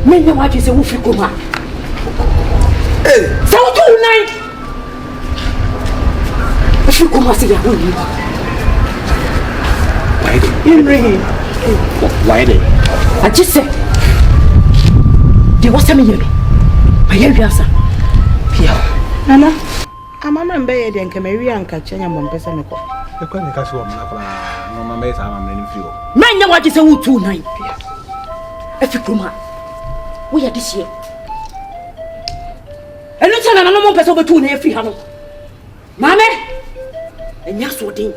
Menya waje se wufi kuma. Sautu nai. Wufi kuma se ya woni. Why dey? I just say. Di wasa me yebe. Aye wiasa. Pia. Nana. Amama mbe ye de nka me wi anka chenya mo mpesa me ko. E kwa ni ka so mo na fala. No mama sa mama ni fi o. Menya waje se wutu nai. Pia. Efi kuma. We are this year. And you tell another person over 2 and 3 hundred. Mamma, and yes, what thing?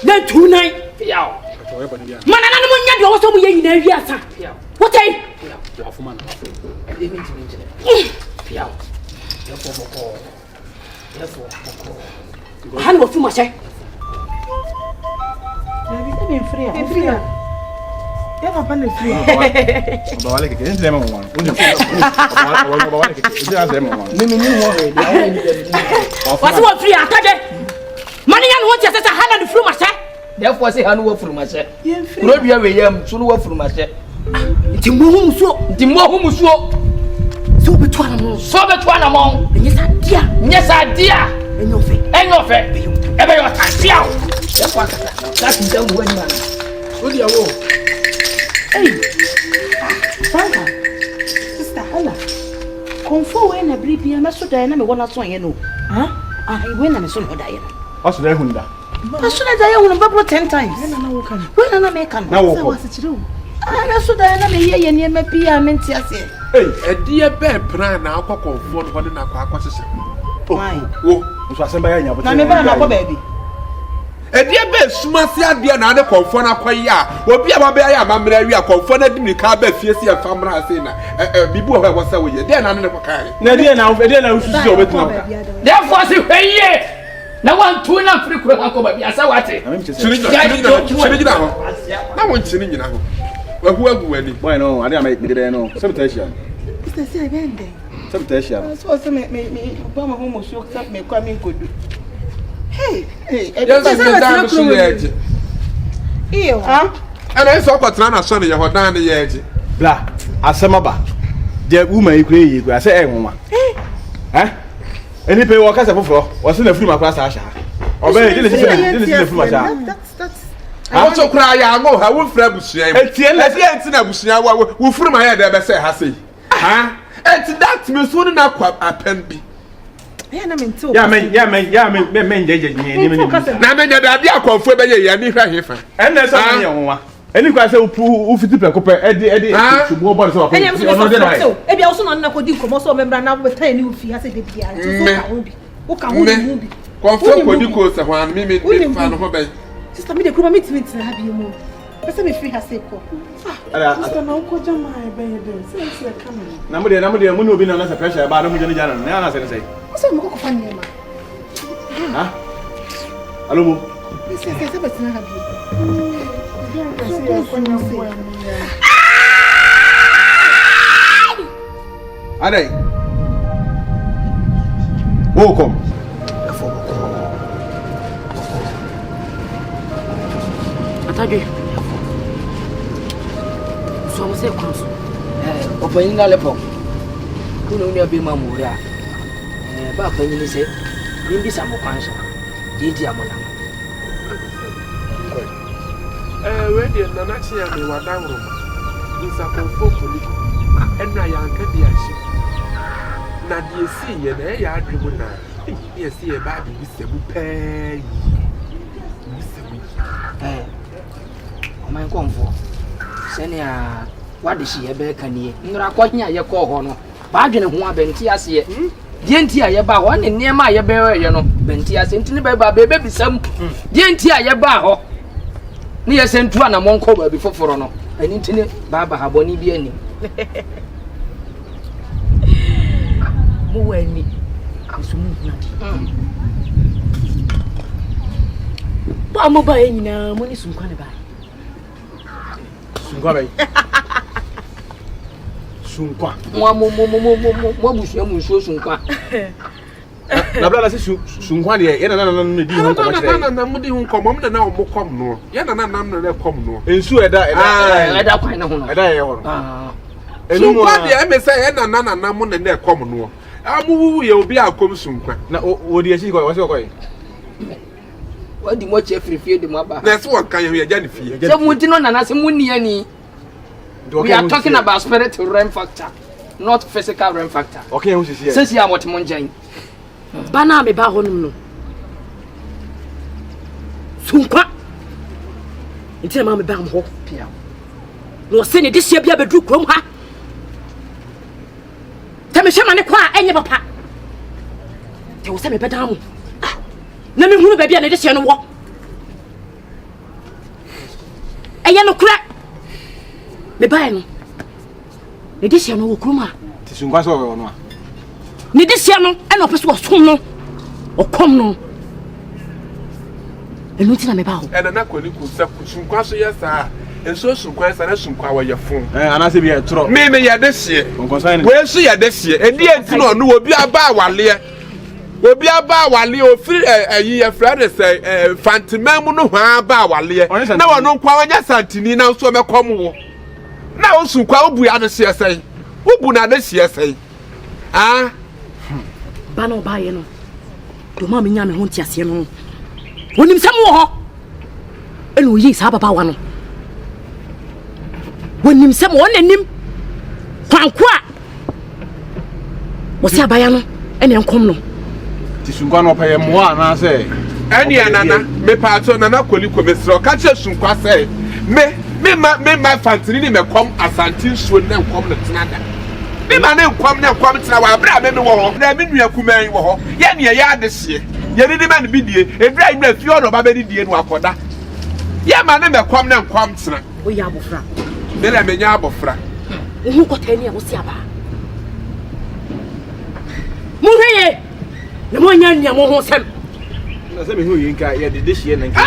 Then 2 night. Man, I don't also be in a year. What day? I know too much. Free. Ya papa na free. Baba wale keke, nti lema mwana. Unje baba wale keke, nti lema mwana. Mimi ho re, dia wale ni dem. Wasi wa free atade. Mani ya no ho tia sesa hala ni free mashe. Therefore say hanu wa free mashe. Kuro bia we yam, so no wa free mashe. Nti mo hu musuo. So betu ana mo. Nyesa dia. Enyofe. Ebe yo tasia. Therefore that is them when man. Odi awo. Hey, Franka, sister, hala. KOMFOÅ we na bribi na so da na me wona so yen no. Ah, we na me so no da yen. Aso da hunda. Aso da yen wona babro 10 times. Na wo kan. We na me kan. Na wo ko. Ah, na so da na me ye ne ma pia menti ase. Hey, edie be plan na akọ KOMFOÅ no na akọ sese. Why? Wo, so asemba ya nya bo. Na me ba na akọ baby. Edie be sumasi ade na ade KOMFOÅ na akoyi a obi aba be ya amamra wi a KOMFOÅ na dimi ka ba fie se famra ase na bibu ho wasa wo ye de na ne ko kai na de na ususu obetuna ka Therefore say hweye na wan tu na free kuro akọ ba bia sa wate. chiri gina ho na won chiri gina ho wa hu agu wani boy no ade am ekpede no sabotation Sister say bende. sabotation So me ba ma ho mo so ka me kwa me nkodu. Hey, yes dan so ye eje iyo. ana eso kwatena na so ne ye hodan ne ye eje bla asemaba de woman ikure yi kura say enwoma eni pe wo kasa foforo wo se na firi makwa sa asha obe de le firi masha That's I so kura ya ngo ha wo fra busua etie na se enti na busua wo firi ma ye de be say ha sei enti that me so na kwa apen bi yeah, na mento. ya men jeje ni na me nya da bia KOMFOÅ be ye ya ni hwa hefa enne so me enwoma eni kwa say u fiti pekope edi subo bo so ono de na e bia so na kodi komo so membra na betan ni ufi ase de bia so ka ho bi KOMFOÅ kodi ko se ho an me fa no ho be sister me de kuma meet na ha bi mu pese me free ha se ko sister na uko jama e be de se camera na mo de mu no bi na sa pressure ba na mu jani jana na na say so mo ko fa ni ma alo mo se betina ha bi Adai. Welcome. ATADWE. So mo se kwanso. Opanyin na lepo. Kuno ni abi mamura. Ba panyin se. Bimbi sa mo kwanso. Didi amona. We dey na na chi ya me wadan ro. Nsa KOMFOÅ koliko. Enra ya nka dia shi. Na die si ye na ya adwemu na. Ye si ye ba bi sebu pe. Man KOMFOÅ. Senia what is she ebe kanie. Nra kwanya ye ko ho no. Ba adwene ho abenti ase ye. Dienti a yeba ho ne niema a yeba ye no benti ase ntini beba bebe bisam dienti a yeba ho ne yesentu ana monko ba bi foforo no ani ntini baba haboni bi ani mo wani asumu nadi ba mo ba nyina mo ni sunkwa ne ba sunkwa ba sunkwa mo busu mu so sunkwa na bla la se sunkwa de ye na di ho ko ma na mo di ho ko mo na mo kom no ye na na kom no ensu eda kwan na ho no eda ye ho sunkwa de e me say ye na mo na kom no amu ye obi akom sunkwa na o di echi ko wo se ko yi wadi mo che frifie de mo ba na se won kan ye ja ne fie se mu ti no na se mu ni ani. We are talking about spiritual realm factor, not physical realm factor. Okay, who is here? Since you are what monjay. Bana me ba honum no. Sunkwa. Nti ma me ba mo pia. No se ne de sia bia bedu krom ha. Te me hwema ne kwa enye papa. Te wo se me beda mo. Na me hunu ba bia ne de sia no wo. Eye no kura. Me buy no. Ne disia no wo kroma. Ti sunkwa so wo no a. Ne disia no e no peso som no. O kom no. Enu ti na me ba ho. E na kwani ku sa sunkwa so yesa. Enso sunkwa sa na sunkwa wo ye fun. Ana se bi e tro. Me ye de sie. Konkonsan ni. We so ye de sie. Edi enti no no obi aba awale. Obi aba awale ofiri ayi ye frade say fantimam no hwa aba awale. Na wono kwa wanya santini na so me kom wo. Na osu kwa obu ya de siesei obu na de siesei ba no ba ye no do ma me nya me ho ntiase no wonim sam wo ho enu yi sa baba wa no wonim sam wo nanim kwanko a wo se abaya no ene enkom no ti sunkwa no pa ye mo ana se eni anana me paato nana koliko mesro ka che sunkwa sei me ma fantini ni me kom asantin so na kom na tenada me ma na kom tena wa bra me wo ho na me nua kuman wo ho ye ne ya de hye ye ni ma ne bidie ebra ibra fi ono ba be die no akoda ye ma na me kom tena wo ya abofra me na me nya abofra wo ko tani a wo se aba mu hweye na mo nya nya mo ho sem na se me hu yinka ye de hye na nka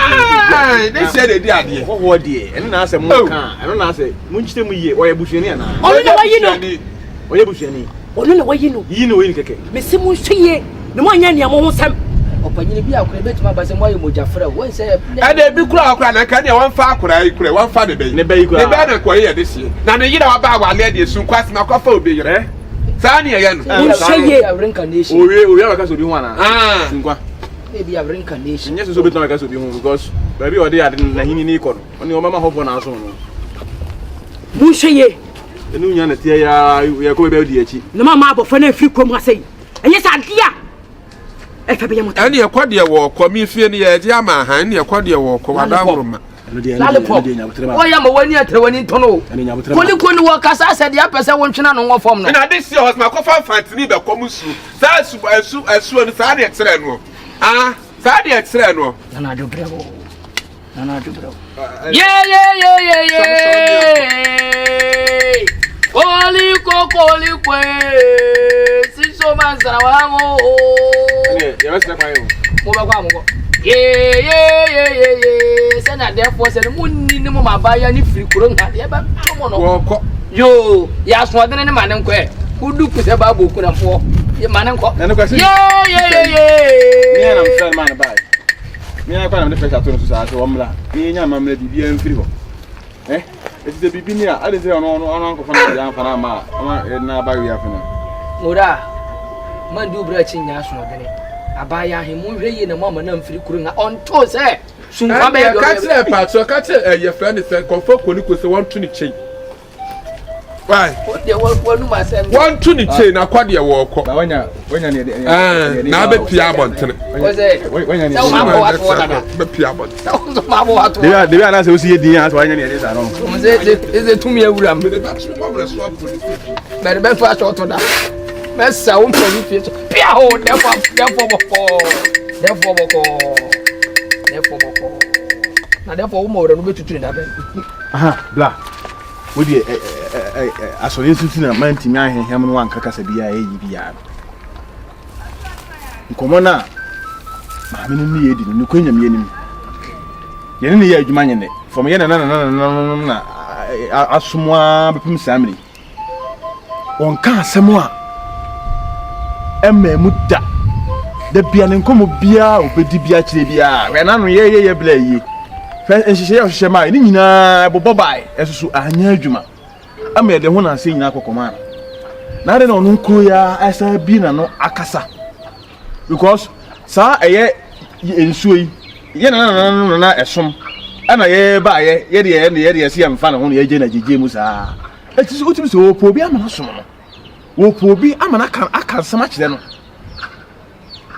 de hye de di ade ho de ene na se mo ka ene na se mu nchite mu ye o ye busuani ana onu na wayi no o ye busuani onu na wayi no yi no yin keke me se mu hweye na mo nya nya mo ho sem opanyini bi akure betuma ba se mo ayi mojafra won se e de bi kura na ka ne won fa akura yi kura won fa de be ne be kura ne be na ko ye de hye na ne yira wa ba wa le de sun kwasi na ko fa obe yire sa ne ye no reincarnation owe wa ka so bi ho ana sunkwa maybe a reincarnation. Yes, so be to be home because baby or they are na hini ni ko no. Oni o mama ho for na so no. Mu hweye. Enu nya na tie ya ko be di achi. Na mama abofo na fi kom asai. Enye sa dia. E fa be yamota. Ani e kwade wo ko mi fie ne ye dia ma han ne e kwade wo ko wada horoma. Wo ya ma wani atre wani ntono. Koliko ni wo kasa ase dia pese wo ntwena no wo fom no. Na this year was my coffin fantini be kom su. Sa asu ni sa ne tere no. Sa de extra no. Nana do bravo. Yeah. Koli kwe. Siso manzara wango. Ya wasa kwa yo. Mo ba kwa mo. Yeah. Sana therefore say munni ni mo mabaya ni free kuro nga. Ya ba mo no. Wo Yo, ya so adene ne manen ko e. Udu ku se ba boku na fo. Ye manen ko. Yeah. Me na mfan man ba. Me na kwa na me fresh ato no so sa so mla. Me nya mamla bibia mfiri ho. Eti bibi ni a ade se ono anko fa na ya fa na ma na ba wi afena. Ora. Man du bra chi nya so adene. Abaya he mu hwe ye na mo na mfiri kuru nga onto se. Sunfa be do. Ka tire pa so ka tire ye friend se konfo koliko se won tu ni chei. Why? Wanu ma se. Won tu ni chei na kwade wo ko. Ba wanya ne na be pia bontene. Wanya ne. Be pia bontene. Ma bo ato. De be ana se o si ye din as wanya ne sa no. Is it tumi awura me. Me de ba tumi mo bre so apo. Be fa so to da. Messa won't tell you face. Piao, therefore, now therefore more than we to train that. Aha, blah. We be a solicitor man to me him one Kakasabia ABR. Come on now. I mean, you couldn't mean him. You didn't hear you man it. From yen as someone between family. One can't somewhere. Emme mutta. The piano come bia or Bedibia Chibia. When I'm ye blay. And she says, Shema, Nina, Bobai, as you are near Juma. I made the one I say in Aqua Command. Now they don't know as I have been no Akasa. Because, sir, a year in Sui, Yana, a sum. And I hear by Yedi, see, I'm found on the agent at James. It is good to be so poor, be a man. Oh, poor be, I'm an I so much then.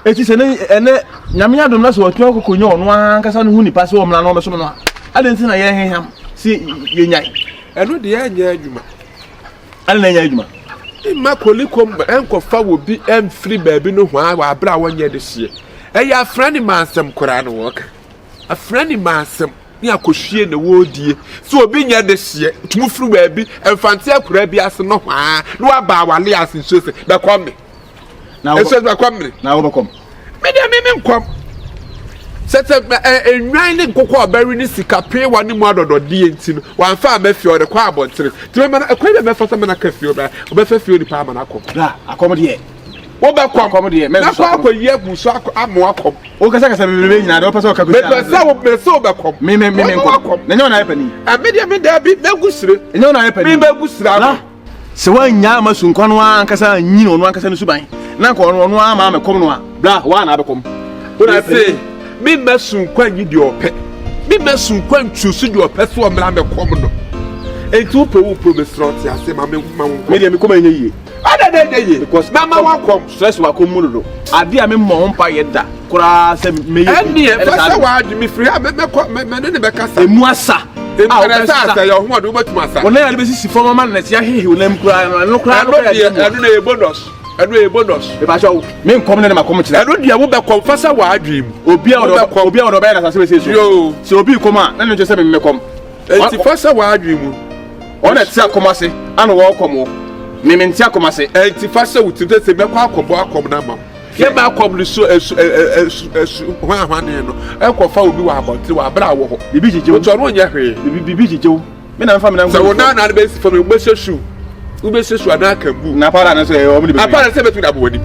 It is an Yamia don't know what you could know, one can who pass over Mano. I didn't think I hear him. See, Yanya. I know the Yajuma. I don't know. In my colleague, Uncle Fa will be free baby no while I brought 1 year this year. A friendly man, some Koran work. A friendly man, some near Koshi in the world, dear. So being here this year, to move through baby, and fancy a Korebias no about Lias and Susan, but come me. Now, it says, come now, overcome. Maybe come. Set up a grinding cocoa berry in Sika, pay 1 mother or DNT, 1 farm if you're the quabot. 3 men, a quaver for some cafe, or better feel the Parmanaco. I come here. What about comedy? That's why I year who saw I'm welcome. Oh, because I remain at Opera Soca. But so back me, welcome. No happening. I made a bit no good. No happening. So when Yama soon come one Casa, you one Casa Subai. Now, one mamma come blah, one other come. What I say, me messun quan you your pet. Me messun quan choose your pet for a man common. A 2 promise, I say, my medium come in. Because Mamma won't come, stress wa come. I dear me, Mom, Payetta, Cora, me, and near me free. I met my name, Moissa. I want to go to Massa. When I visit for a man, let's hear he will cry and cry. I don't know a bonus. I do a bonus. If I shall make comment in my comments, I don't know what confess our dream. Obia or better as I say, so be command, and just having me come. It's the first our dream. On a Tiacomasi, and welcome. Mementia come say, "Enti fasa wuti se be kwa akobo akom na ma." Ye ma akom so hwan no. E ko fa obi wa abonti wa bra wo ho. Bibi jije wo. To no nya hwe. Bibi jije wo. Me na mfa me na. Se wo na na be si fa me be sesu. Wo be sesu ana kambu. Na para na so e o me be. Apara se betu da bowani.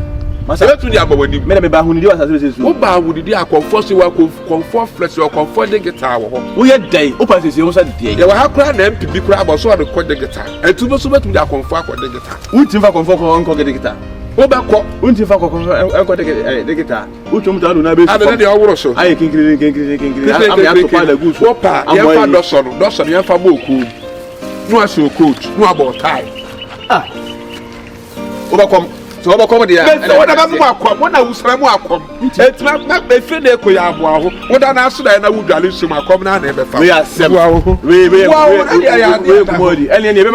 Masa betu di abowani. Me na me ba hunidi wa sa sesu. Wo ba hunidi akonfo se wa konfo flex wa konfo de guitar wo ho. Wo ye dai, o pa sesi wo sa de die. Ye wa hakura na MPB kura abo so wa record de guitar. Etu bo so betu di akonfo akode guitar. Untimfa konfo ko onko de guitar. Wo ba ko untimfa ko onko de guitar. Utum ta do na be. Ade de aworo so. Aye kinkiri. Am ya to pa la gu so. Wo pa ye fa do so ye fa bo ku. No aso coach, no about tie. Ah. Wo ba kom. So what come there? What about more? When I was more come, it's not my friend. They could have one. What an answer I would do. So my come now never found. We are seven. We and never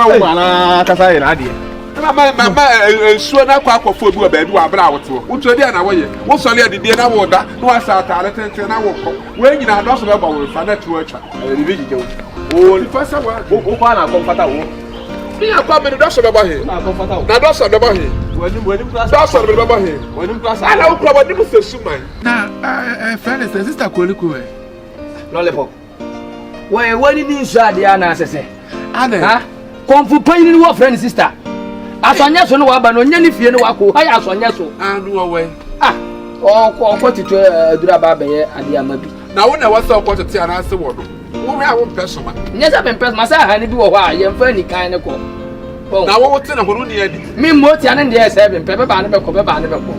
want to say an idea. Mamma, so now quack for food, baby, what about you? What's the other way? What's only the dinner water? No, I saw talent and I walk. When you are not about with financial work, oh, the first one, who are comfortable. Me a come in the about here. Na dosa about here. When dosa about here. When class I know what you say suman. Na friend is sister Koliku. Lollipop. Where when you inside the ana say. Ade. Ha? Komfu pain ni wo friend sister. Asanya so no wa ba no nya ni fie ni wa ko. Ha ya asanya so. Anu we. Ah. O titu dura ba be ade amabi. Na wo na wasa ko tete ana se wo no. Wo hia wo person ma. Nyesa be person ma sa ha ni bi wo ho a ye mfa ni kan ne ko. Na wo wote na ho no ne adi. Me moti ane de se be pe ba ne be ko be ba ne be ko.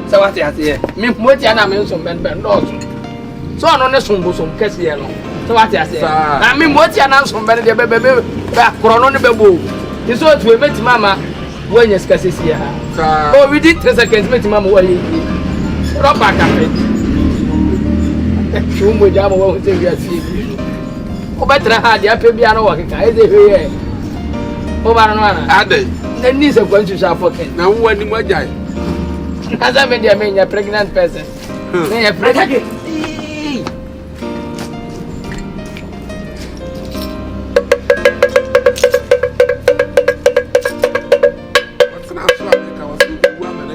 Se wa te ate ye. Me moti ane me nso be ndo so. So no ne sombo som kese ye no. Se wa te ate. Na me moti ane nso be de be ba kro no ne be bo. Ti so tu e meti mama wo nya ska sesi ya. Oh within 3 seconds meti mama wo ye. Roba cafe. Chumo jamo wo te wi asi. O betra ha dia pe bia no wo keka e de hwe ye. O ba no ana. Ade. The knees are going to shop pocket. Now, when you might die. As I made a pregnant person. A pregnant. What's an answer? I was doing woman.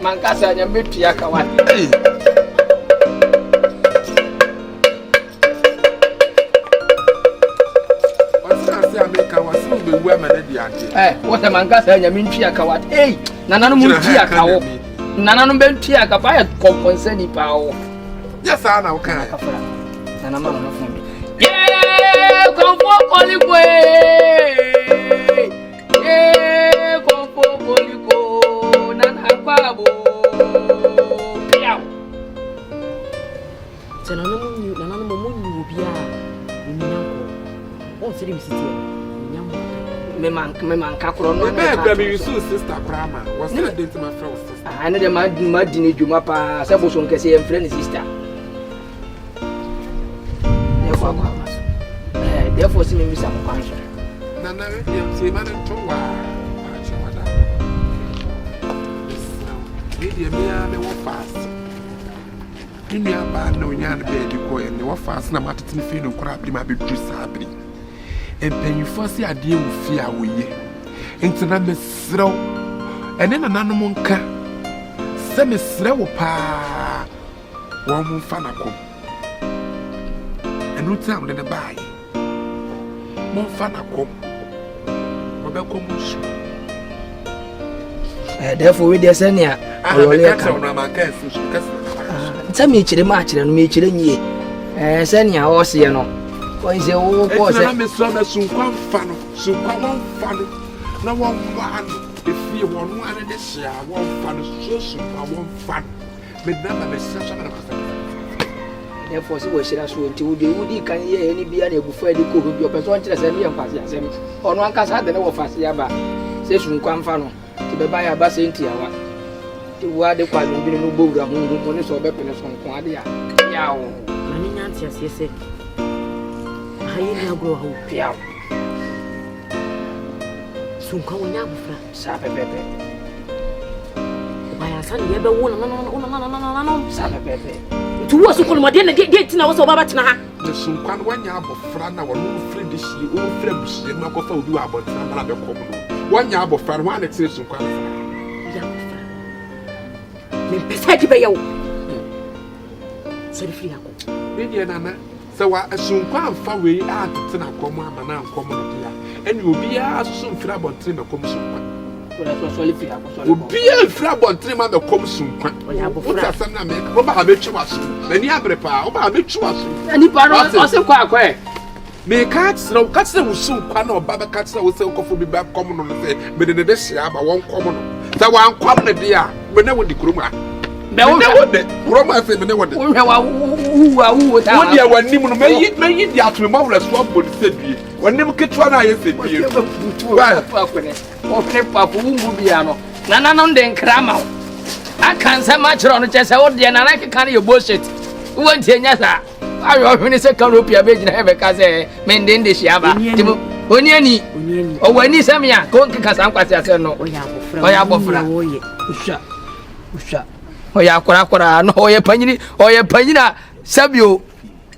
Mancasa, you meet Piakawa. What a man got a mintia cowat. Hey, Nanano Muntia cow. Nanano Bentia Capaya compensani power. Yes, I know. Can Nanama for me. Yeah, comfort Polico. Yeah, comfort Polico. Nana Pabo. Nanano oh, see him sitting. Me man kakro no. Me you so sister Brahma. Was not dating my friend sister. I know the mad in Juma pa sabo son kese en friend sister. Therefore see me miss am kwanso. Na na we say man to wa. Me wo fast. Ni aba na onya na be di ko ye ne wo fast na matetene fi no kora bi ma be dru sabri. Empanyufo si ade wo fi a wo ye entina mesrew ene na nanom nka se mesrew pa wo mo fa na kom enu tam le ne bae mo fa na kom mo be kom su therefore we dey say nia oyole ka na ma ka fu su ka se me chire ma chire no me chire nyie se nia wo se no ko ise wo ko se na mesrew na sunkwan fa no na won fa no efie won ane de hia won fa no so won fa me na ma mesrew so na ka therefore see we share so nti wudi kan ye ni bia na egufu ade ko bi opeso on kire se ne yemfase asem ono anka sa de ne wo fase ya ba se sunkwan fa no ti be ba ya ba se nti yawa ti wa de kwa bi no bowura hu ne so be pene sunkwan ade ya wo mani nyanti asese ayi na gro ho ya sunka wonya bufra sa pepepe ba ya san ye be wo no sa pepepe tu wo su kono de na gate na wo so baba tena ha the sunkwan wanya abofra na wo no frɛ de hie o frɛ busie na kofa obi wa abontra na be kom no wanya abofra no wane tire sunkwan ya bufra me pesa di be yawo so de free akọ me die nana sɛ wa sunkwan fa we a tete na kom ama na kom no dia ene obi a so mfira abontre na kom sunkwan Obia fra bontre ma be kom sunkwan. Oya sam na me ko ba me twa so. Mani abre pa, o ba me twa so. Ani pa no o se kwa akwa. Me ka tsere wo sunkwan na o ba ka tsere wo se kofo bi ba kom no se me de de hia ba won kom no. Sa wan kom ne de a, me na wo di kroma. Be wo de kroma se me ne wo de. Wo hwe wa ta. Wo dia wanim no me yi di atwe ma wo so bo de se due. Wanim ketwa na ye se due. Wa akwa o fe papu mu bia no nana no de nkrama aka nsa ma kire no chese wo de nana keka na ye bullshit wo ntienya sa ayo hwene se kanopia be gina ebe ka se mende de hia ba timo oni ani o wani samia ko nkeka sa nkwase ase no oya bofra usha oya kora no oya panyina sabio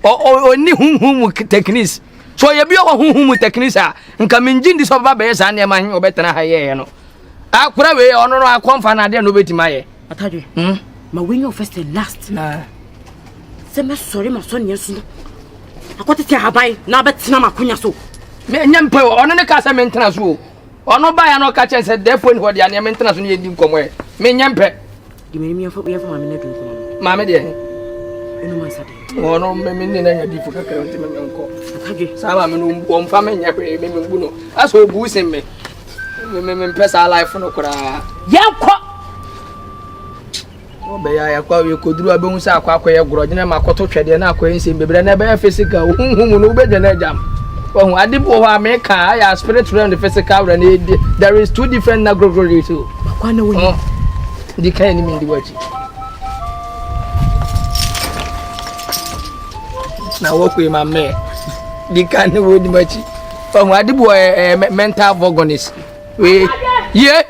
oni hunhum techniques so ye bi o hunhum techniques a nka menjindi so baba be sa ne ma hin obetena ha ye no akura we ono no akomfa na de no betima ye atadwe ma when you first and last na se me sorry ma so ne su akotete habai na betena makonya so me nyampe ono ne ka se mentena so ono ba ya no ka che se depo ni ho de ane mentena so ne yedi nkomo e me nyampe di me mi afo ma me na dun kono ma me de eno man sa de ono me ni na nya difu kakra nti me nko atadwe sama me no mfa me nya pe me mbu no aso obu sem me pesa life no kura yanko obe ya kwa we koduru abehun sa akwa ye goro gina makoto twede na akwa nsem bebre na be physical hunhum no be dena jam ohun adibo ho ameka ya spiritual and physical there is two different nagrogori too kwa na woni di kan ni mindi wachi na wokwe ma me di kan ni wodi machi ohun adibo mental organs we ye